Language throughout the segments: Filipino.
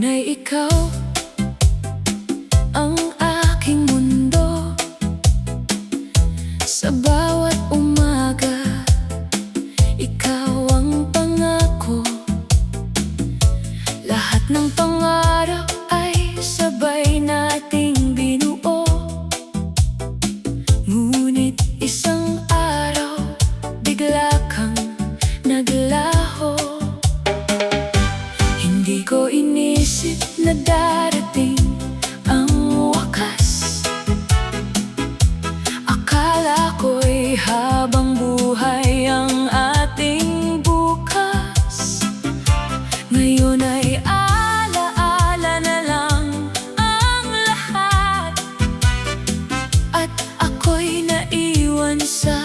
Nguna'y ikaw ang aking mundo. Sa bawat umaga, ikaw ang pangako. Lahat ng pangarap ay sabay nating binuo. Ngunit isang araw, bigla kang naglaho. Hindi ko inisip na darating ang wakas. Akala ko'y habang buhay ang ating bukas. Ngayon ay alaala na lang ang lahat, at ako'y naiwan sa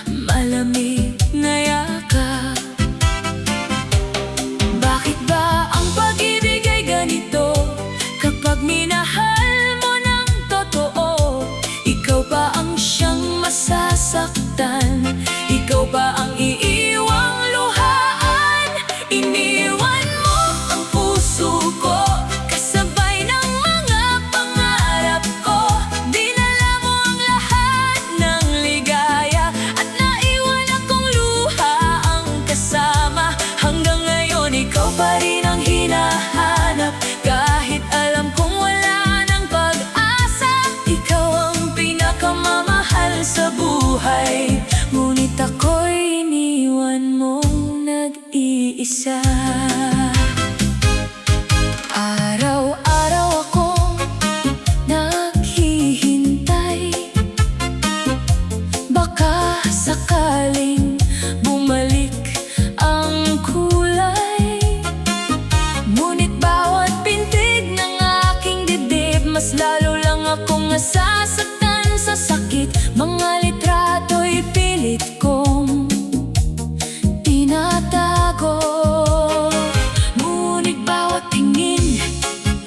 malamig na yakap. Bakit ba ang pag-ibig ay ganito? Kapag minahal mo ng totoo, ikaw pa ang siyang masasaktan. Ikaw pa ang iiwang luhaan. Iniwan mo ang puso ko, kasabay ng mga pangarap ko. Dinala mo ang lahat ng ligaya, at naiwan akong luha ang kasama. Hanggang ngayon ikaw pa rin ang hinahanap, kahit alam kong wala ng pag-asa. Ikaw ang pinakamamahal sa buhay, ngunit ako'y iniwan mong nag-iisa. Araw-araw akong naghihintay, baka sakaling bumalik ang kulay. Ngunit bawat pintig ng aking dibdib, mas lalo lang akong nasasaktan sa sakit. Mga litrato'y pilit kong tinatago, ngunit bawat tingin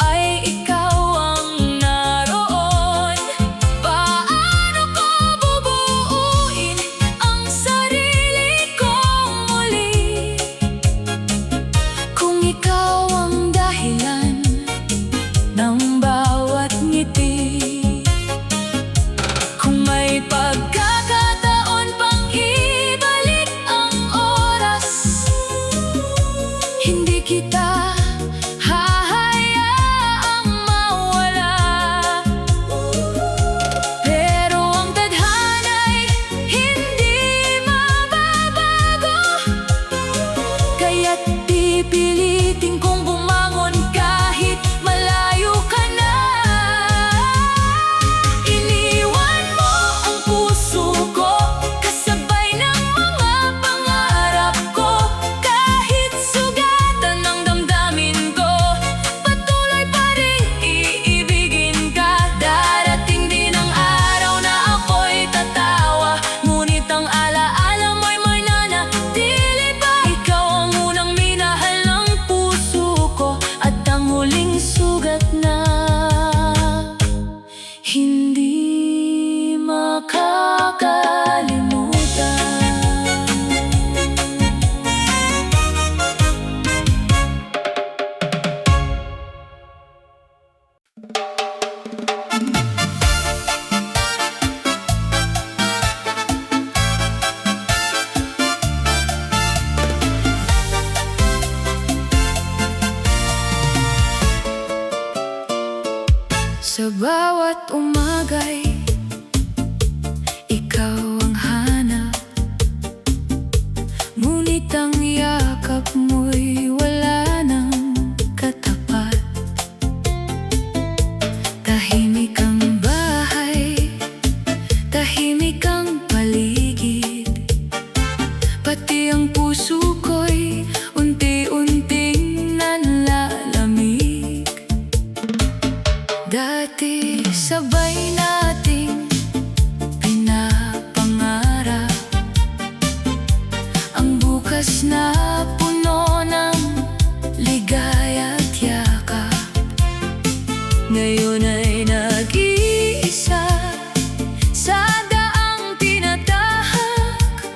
ay ikaw ang naroon. Paano ko bubuuin ang sarili kong muli, kung ikaw ang dahilan ng bawat ngiti? Kung may pagkakataon pang ibalik ang oras, hindi kita hahayaang mawala. Pero ang tadhana'y hindi mababago, kaya't pipilitin kong bumangon kahit malayo ka na. Iniwan mo ang puso ko, kasabay ng mga pangarap ko. Kahit sugatan ng damdamin ko, patuloy pa rin iibigin ka. Darating din ang araw na ako'y tatawa, ngunit ang alaala mo'y nanatili pa. Ikaw ang unang minahal ng puso ko, at ang huling sugat na hindi makakalimutan. Sa bawat umaga'y ikaw ang hanap, ngunit ang yakap mo'y wala nang katapat. Tahimik ang bahay, tahimik ang paligid, pati ang puso ko'y unti-unting nanlalamig. Dati sabay nating pinapangarap ang bukas na puno ng ligaya at yakap. Ngayon ay nag-iisa sa daang tinatahak,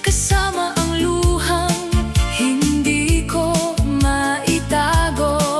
kasama ang luhang hindi ko maitago.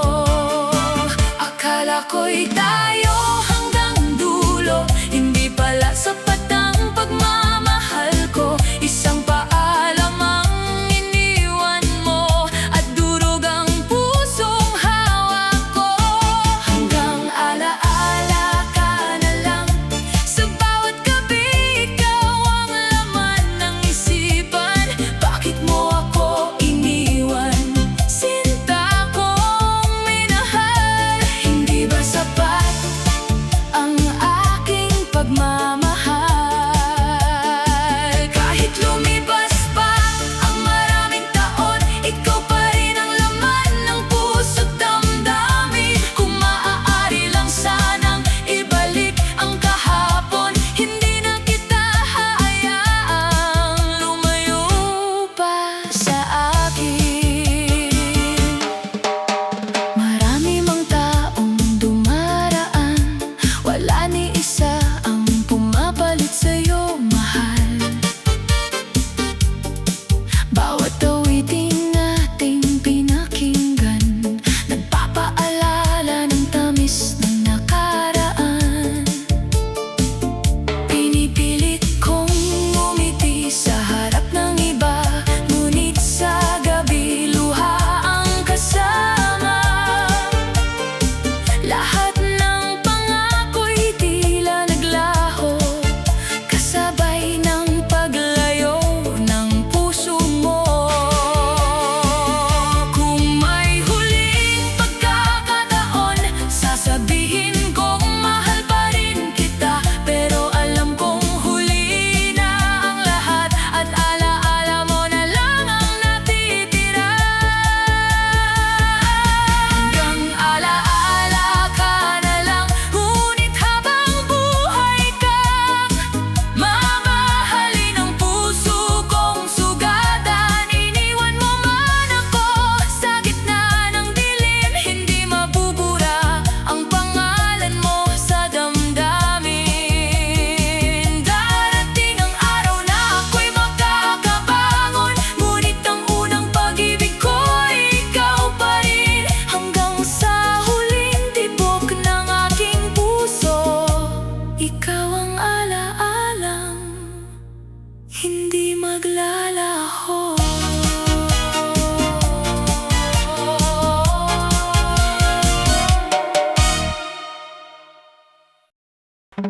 Noong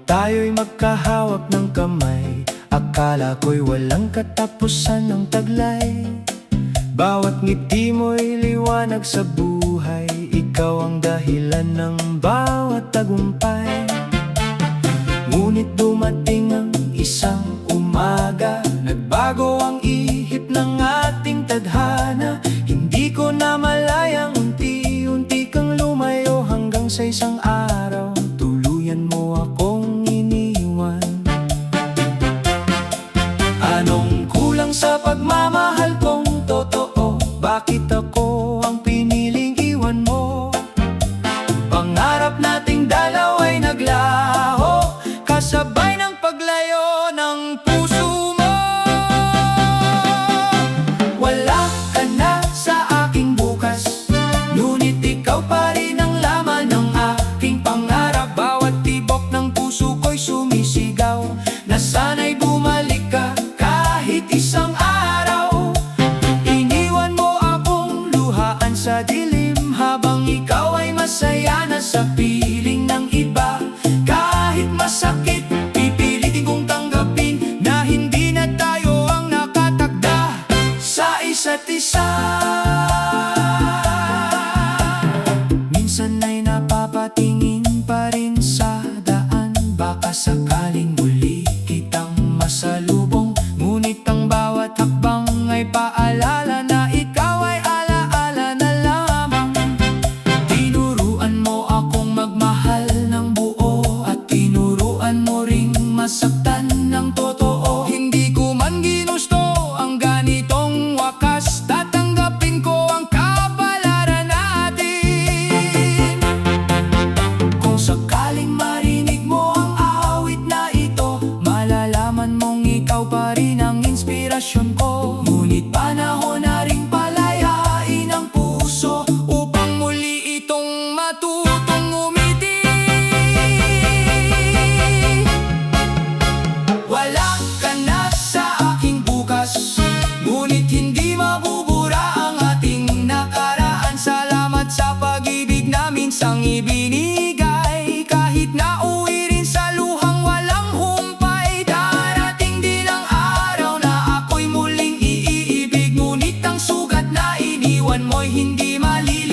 tayo'y magkahawak ng kamay, akala ko'y walang katapusan ng taglay. Bawat ngiti mo'y liwanag sa buhay, ikaw ang dahilan ng bawat tagumpay. Ngunit dumating ang isang umaga, nagbago ang ihip ng ating tadhana. Hindi ko na malayang unti-unti kang lumayo hanggang sa isang araw tuluyan mo akong iniwan. Anong kulang sa pagmamahal kong totoo? Bakit ako ang piniling iwan mo? Pangarap nating dalawa'y naglaho, kasabay ng paglayo ng puso mo. Wala ka na sa aking bukas, ngunit ikaw pa rin ang laman ng aking pangarap. Bawat tibok ng puso ko'y sumisigaw na sana'y bumalik ka kahit isang araw. Iniwan mo akong luhaan sa dilim, habang ikaw ay masaya na sa piling ng iba. Kahit masakit, pipilitin kong tanggapin na hindi na tayo ang nakatagda sa isa't isa. Minsan ay napapatingin pa rin sa daan, baka sakaling muli kitang masalubong. Ngunit ang bawat hakbang ay paalala na ikaw ay alaala na lamang. Tinuruan mo akong magmahal ng buo, at tinuruan mo ring masaktan ng totoo. Hindi ko man ginusto ang ganitong wakas, tatanggapin ko ang kapalaran natin. Kung sakaling marinig mo ang awit na ito, malalaman mong ikaw pa rin ang inspirasyon ko. Ngunit panahon na ring palayain ang puso upang muli itong matutong umiti. Wala ka na sa aking bukas, ngunit hindi mabubura ang ating nakaraan. Salamat sa pag-ibig na minsang ibinigay, kahit na uwi rin sa luhang walang humpay. Darating din ang araw na ako'y muling iibig, ngunit ang sugat na iniwan mo'y hindi malilimutan.